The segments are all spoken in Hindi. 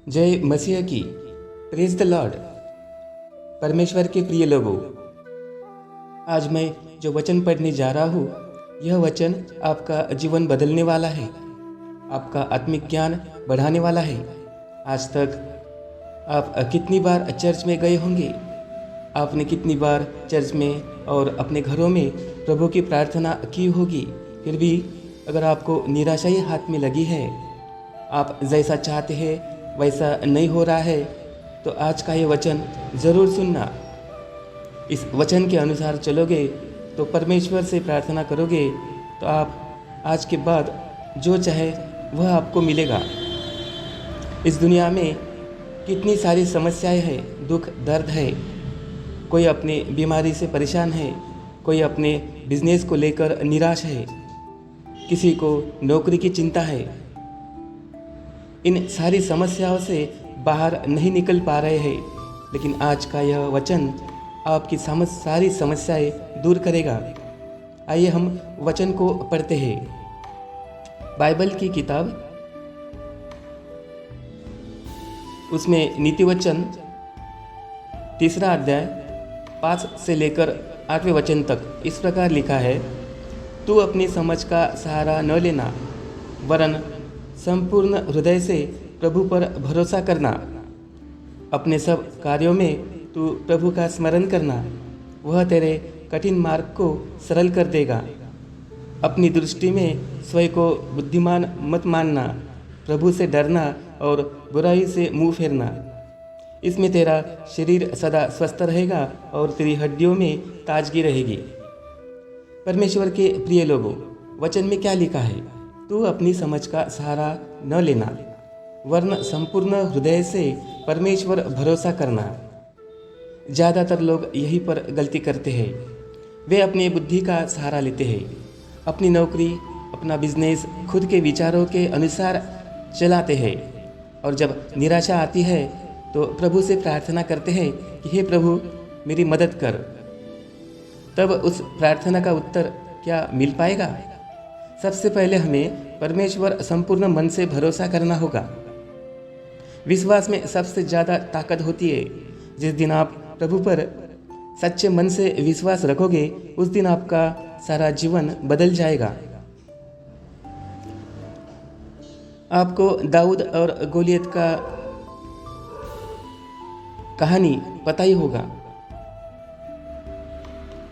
जय मसीह की। Praise the Lord. परमेश्वर के प्रिय लोगों, आज मैं जो वचन पढ़ने जा रहा हूँ, यह वचन आपका जीवन बदलने वाला है, आपका आत्मिक ज्ञान बढ़ाने वाला है। आज तक आप कितनी बार चर्च में गए होंगे, आपने कितनी बार चर्च में और अपने घरों में प्रभु की प्रार्थना की होगी, फिर भी अगर आपको निराशा ही हाथ में लगी है, आप जैसा चाहते हैं वैसा नहीं हो रहा है, तो आज का ये वचन ज़रूर सुनना। इस वचन के अनुसार चलोगे तो परमेश्वर से प्रार्थना करोगे तो आप आज के बाद जो चाहे वह आपको मिलेगा। इस दुनिया में कितनी सारी समस्याएं हैं, दुख दर्द है। कोई अपनी बीमारी से परेशान है, कोई अपने बिजनेस को लेकर निराश है, किसी को नौकरी की चिंता है। इन सारी समस्याओं से बाहर नहीं निकल पा रहे हैं, लेकिन आज का यह वचन आपकी सारी समस्याएं दूर करेगा। आइए हम वचन को पढ़ते हैं। बाइबल की किताब, उसमें नीति वचन 3 अध्याय 5 से लेकर 8वें वचन तक इस प्रकार लिखा है। तू अपनी समझ का सहारा न लेना, वरन संपूर्ण हृदय से प्रभु पर भरोसा करना। अपने सब कार्यों में तू प्रभु का स्मरण करना, वह तेरे कठिन मार्ग को सरल कर देगा। अपनी दृष्टि में स्वयं को बुद्धिमान मत मानना, प्रभु से डरना और बुराई से मुंह फेरना। इसमें तेरा शरीर सदा स्वस्थ रहेगा और तेरी हड्डियों में ताजगी रहेगी। परमेश्वर के प्रिय लोगों, वचन में क्या लिखा है? तू अपनी समझ का सहारा न लेना, वरन संपूर्ण हृदय से परमेश्वर भरोसा करना। ज़्यादातर लोग यहीं पर गलती करते हैं। वे अपनी बुद्धि का सहारा लेते हैं, अपनी नौकरी, अपना बिजनेस खुद के विचारों के अनुसार चलाते हैं, और जब निराशा आती है तो प्रभु से प्रार्थना करते हैं कि हे प्रभु मेरी मदद कर। तब उस प्रार्थना का उत्तर क्या मिल पाएगा? सबसे पहले हमें परमेश्वर संपूर्ण मन से भरोसा करना होगा। विश्वास में सबसे ज़्यादा ताकत होती है। जिस दिन आप प्रभु पर सच्चे मन से विश्वास रखोगे, उस दिन आपका सारा जीवन बदल जाएगा। आपको दाऊद और गोलियत का कहानी पता ही होगा।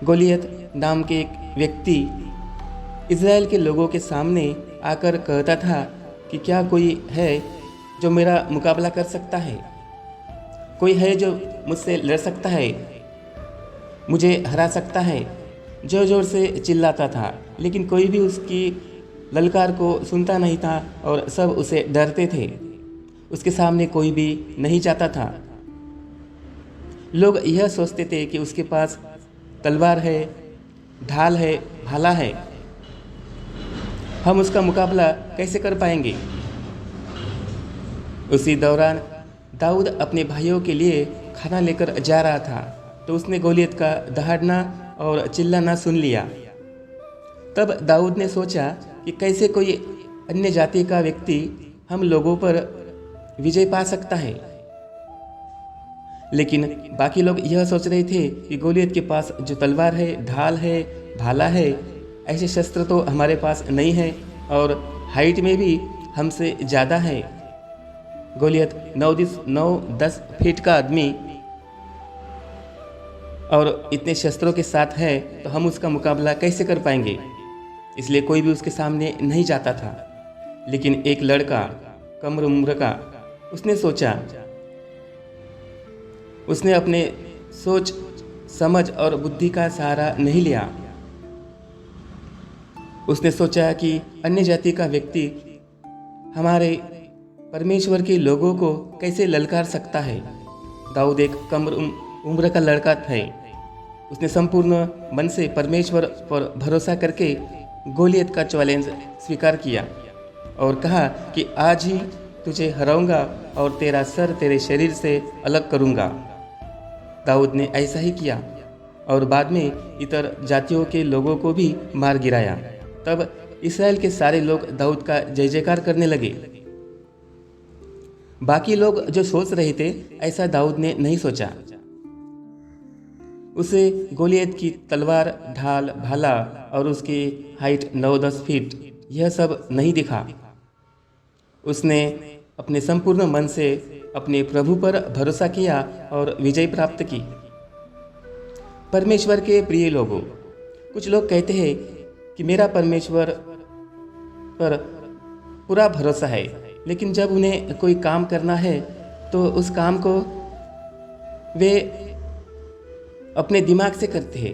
गोलियत नाम के एक व्यक्ति इज़राइल के लोगों के सामने आकर कहता था कि क्या कोई है जो मेरा मुकाबला कर सकता है? कोई है जो मुझसे लड़ सकता है, मुझे हरा सकता है? जोर जोर से चिल्लाता था, लेकिन कोई भी उसकी ललकार को सुनता नहीं था और सब उसे डरते थे। उसके सामने कोई भी नहीं जाता था। लोग यह सोचते थे कि उसके पास तलवार है, ढाल है, भाला है, हम उसका मुकाबला कैसे कर पाएंगे? उसी दौरान दाऊद अपने भाइयों के लिए खाना लेकर जा रहा था, तो उसने गोलियत का दहाड़ना और चिल्लाना सुन लिया। तब दाऊद ने सोचा कि कैसे कोई अन्य जाति का व्यक्ति हम लोगों पर विजय पा सकता है। लेकिन बाकी लोग यह सोच रहे थे कि गोलियत के पास जो तलवार है, ढाल है, भाला है, ऐसे शस्त्र तो हमारे पास नहीं है, और हाइट में भी हमसे ज़्यादा है। गोलियत 9-10 फीट का आदमी और इतने शस्त्रों के साथ है, तो हम उसका मुकाबला कैसे कर पाएंगे? इसलिए कोई भी उसके सामने नहीं जाता था। लेकिन एक लड़का, कम उम्र का, उसने सोचा, उसने अपने सोच समझ और बुद्धि का सहारा नहीं लिया। उसने सोचा कि अन्य जाति का व्यक्ति हमारे परमेश्वर के लोगों को कैसे ललकार सकता है। दाऊद एक कम उम्र का लड़का है। उसने संपूर्ण मन से परमेश्वर पर भरोसा करके गोलियत का चैलेंज स्वीकार किया और कहा कि आज ही तुझे हराऊंगा और तेरा सर तेरे शरीर से अलग करूंगा। दाऊद ने ऐसा ही किया और बाद में इतर जातियों के लोगों को भी मार गिराया। तब इस्राएल के सारे लोग दाऊद का जय जयकार करने लगे। बाकी लोग जो सोच रहे थे ऐसा दाऊद ने नहीं सोचा। उसे गोलियत की तलवार, ढाल, भाला और उसकी हाइट 9-10 फीट यह सब नहीं दिखा। उसने अपने संपूर्ण मन से अपने प्रभु पर भरोसा किया और विजय प्राप्त की। परमेश्वर के प्रिय लोगों, कुछ लोग कहते हैं कि मेरा परमेश्वर पर पूरा भरोसा है, लेकिन जब उन्हें कोई काम करना है तो उस काम को वे अपने दिमाग से करते हैं,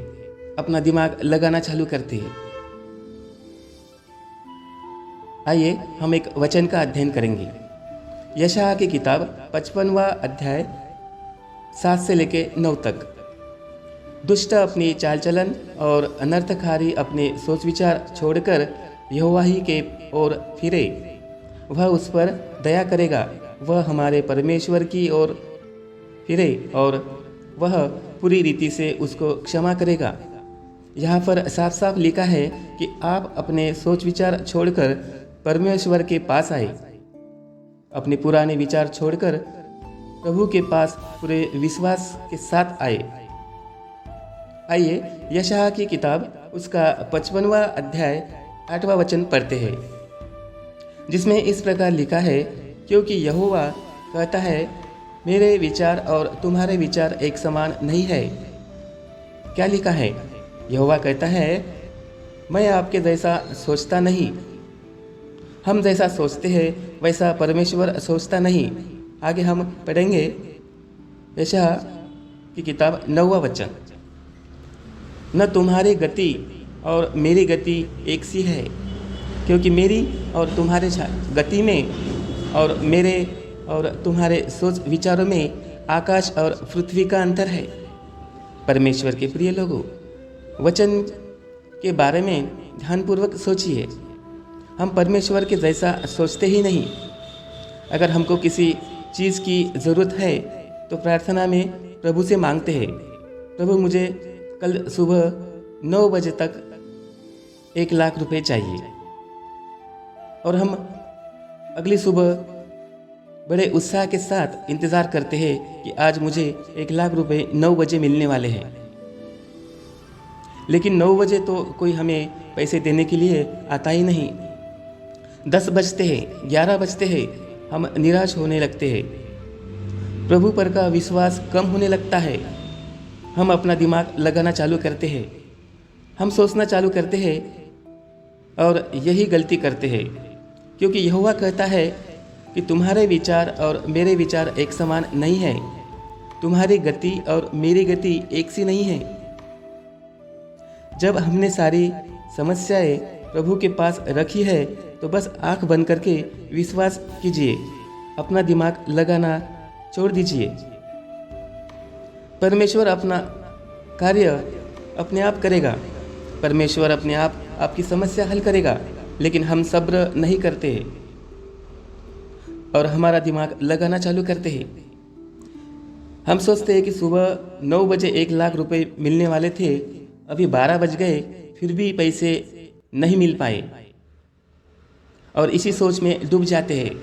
अपना दिमाग लगाना चालू करते हैं। आइए हम एक वचन का अध्ययन करेंगे। यशायाह की किताब 55वां अध्याय 7 से लेके 9 तक। दुष्ट अपनी चाल चलन और अनर्थकारी अपने सोच विचार छोड़कर यहोवा ही के ओर फिरे, वह उस पर दया करेगा। वह हमारे परमेश्वर की ओर फिरे और वह पूरी रीति से उसको क्षमा करेगा। यहाँ पर साफ साफ लिखा है कि आप अपने सोच विचार छोड़कर परमेश्वर के पास आए, अपने पुराने विचार छोड़कर प्रभु के पास पूरे विश्वास के साथ आए। आइए यशायाह की किताब उसका 55वां अध्याय 8वां वचन पढ़ते हैं, जिसमें इस प्रकार लिखा है, क्योंकि यहोवा कहता है मेरे विचार और तुम्हारे विचार एक समान नहीं है। क्या लिखा है? यहोवा कहता है मैं आपके जैसा सोचता नहीं। हम जैसा सोचते हैं वैसा परमेश्वर सोचता नहीं। आगे हम पढ़ेंगे यशायाह की किताब 9वां वचन। न तुम्हारी गति और मेरी गति एक सी है, क्योंकि मेरी और तुम्हारे गति में और मेरे और तुम्हारे सोच विचारों में आकाश और पृथ्वी का अंतर है। परमेश्वर के प्रिय लोगों, वचन के बारे में ध्यानपूर्वक सोचिए। हम परमेश्वर के जैसा सोचते ही नहीं। अगर हमको किसी चीज़ की ज़रूरत है तो प्रार्थना में प्रभु से मांगते हैं, प्रभु मुझे कल सुबह 9 बजे तक 1 लाख रुपए चाहिए, और हम अगली सुबह बड़े उत्साह के साथ इंतज़ार करते हैं कि आज मुझे 1 लाख रुपए 9 बजे मिलने वाले हैं। लेकिन 9 बजे तो कोई हमें पैसे देने के लिए आता ही नहीं। 10 बजते हैं, 11 बजते हैं, हम निराश होने लगते हैं। प्रभु पर का विश्वास कम होने लगता है। हम अपना दिमाग लगाना चालू करते हैं, हम सोचना चालू करते हैं और यही गलती करते हैं, क्योंकि यहोवा कहता है कि तुम्हारे विचार और मेरे विचार एक समान नहीं है। तुम्हारी गति और मेरी गति एक सी नहीं है। जब हमने सारी समस्याएं प्रभु के पास रखी है तो बस आंख बंद करके विश्वास कीजिए, अपना दिमाग लगाना छोड़ दीजिए। परमेश्वर अपना कार्य अपने आप करेगा। परमेश्वर अपने आप आपकी समस्या हल करेगा, लेकिन हम सब्र नहीं करते हैं और हमारा दिमाग लगाना चालू करते हैं। हम सोचते हैं कि सुबह 9 बजे 1 लाख रुपए मिलने वाले थे, अभी 12 बज गए, फिर भी पैसे नहीं मिल पाए, और इसी सोच में डूब जाते हैं।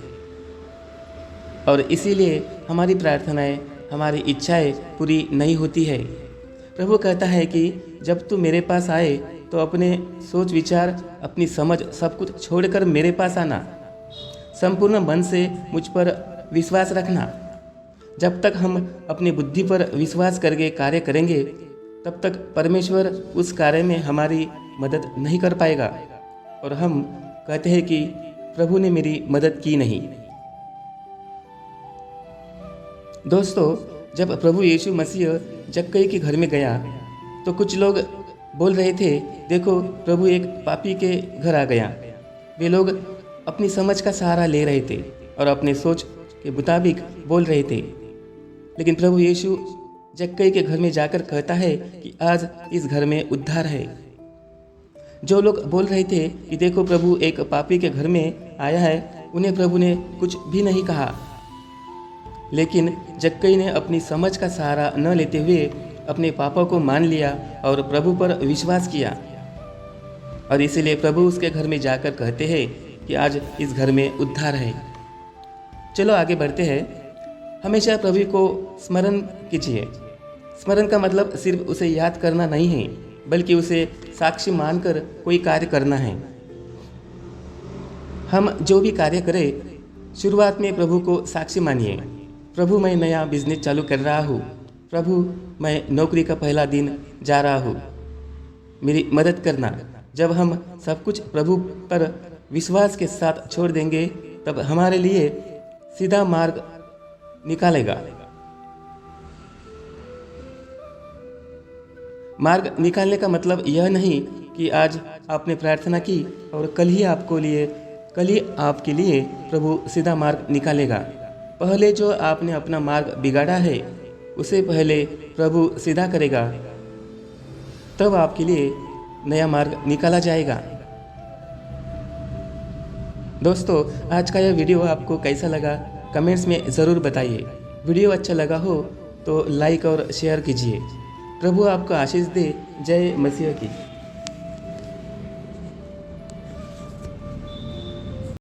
और इसीलिए हमारी प्रार्थनाएं, हमारी इच्छाएं पूरी नहीं होती है। प्रभु कहता है कि जब तू मेरे पास आए तो अपने सोच विचार, अपनी समझ सब कुछ छोड़कर मेरे पास आना। संपूर्ण मन से मुझ पर विश्वास रखना। जब तक हम अपनी बुद्धि पर विश्वास करके कार्य करेंगे तब तक परमेश्वर उस कार्य में हमारी मदद नहीं कर पाएगा, और हम कहते हैं कि प्रभु ने मेरी मदद की नहीं। दोस्तों, जब प्रभु यीशु मसीह जक्कई के घर में गया तो कुछ लोग बोल रहे थे, देखो प्रभु एक पापी के घर आ गया। वे लोग अपनी समझ का सहारा ले रहे थे और अपने सोच के मुताबिक बोल रहे थे। लेकिन प्रभु यीशु जक्कई के घर में जाकर कहता है कि आज इस घर में उद्धार है। जो लोग बोल रहे थे कि देखो प्रभु एक पापी के घर में आया है, उन्हें प्रभु ने कुछ भी नहीं कहा। लेकिन जक्कई ने अपनी समझ का सहारा न लेते हुए अपने पापों को मान लिया और प्रभु पर विश्वास किया, और इसीलिए प्रभु उसके घर में जाकर कहते हैं कि आज इस घर में उद्धार है। चलो आगे बढ़ते हैं। हमेशा प्रभु को स्मरण कीजिए। स्मरण का मतलब सिर्फ उसे याद करना नहीं है, बल्कि उसे साक्षी मानकर कोई कार्य करना है। हम जो भी कार्य करें, शुरुआत में प्रभु को साक्षी मानिए। प्रभु, मैं नया बिजनेस चालू कर रहा हूँ। प्रभु, मैं नौकरी का पहला दिन जा रहा हूँ, मेरी मदद करना। जब हम सब कुछ प्रभु पर विश्वास के साथ छोड़ देंगे, तब हमारे लिए सीधा मार्ग निकालेगा। मार्ग निकालने का मतलब यह नहीं कि आज आपने प्रार्थना की और कल ही आपके लिए प्रभु सीधा मार्ग निकालेगा। पहले जो आपने अपना मार्ग बिगाड़ा है, उसे पहले प्रभु सीधा करेगा, तब आपके लिए नया मार्ग निकाला जाएगा। दोस्तों, आज का यह वीडियो आपको कैसा लगा कमेंट्स में ज़रूर बताइए। वीडियो अच्छा लगा हो तो लाइक और शेयर कीजिए। प्रभु आपको आशीष दे। जय मसीह की।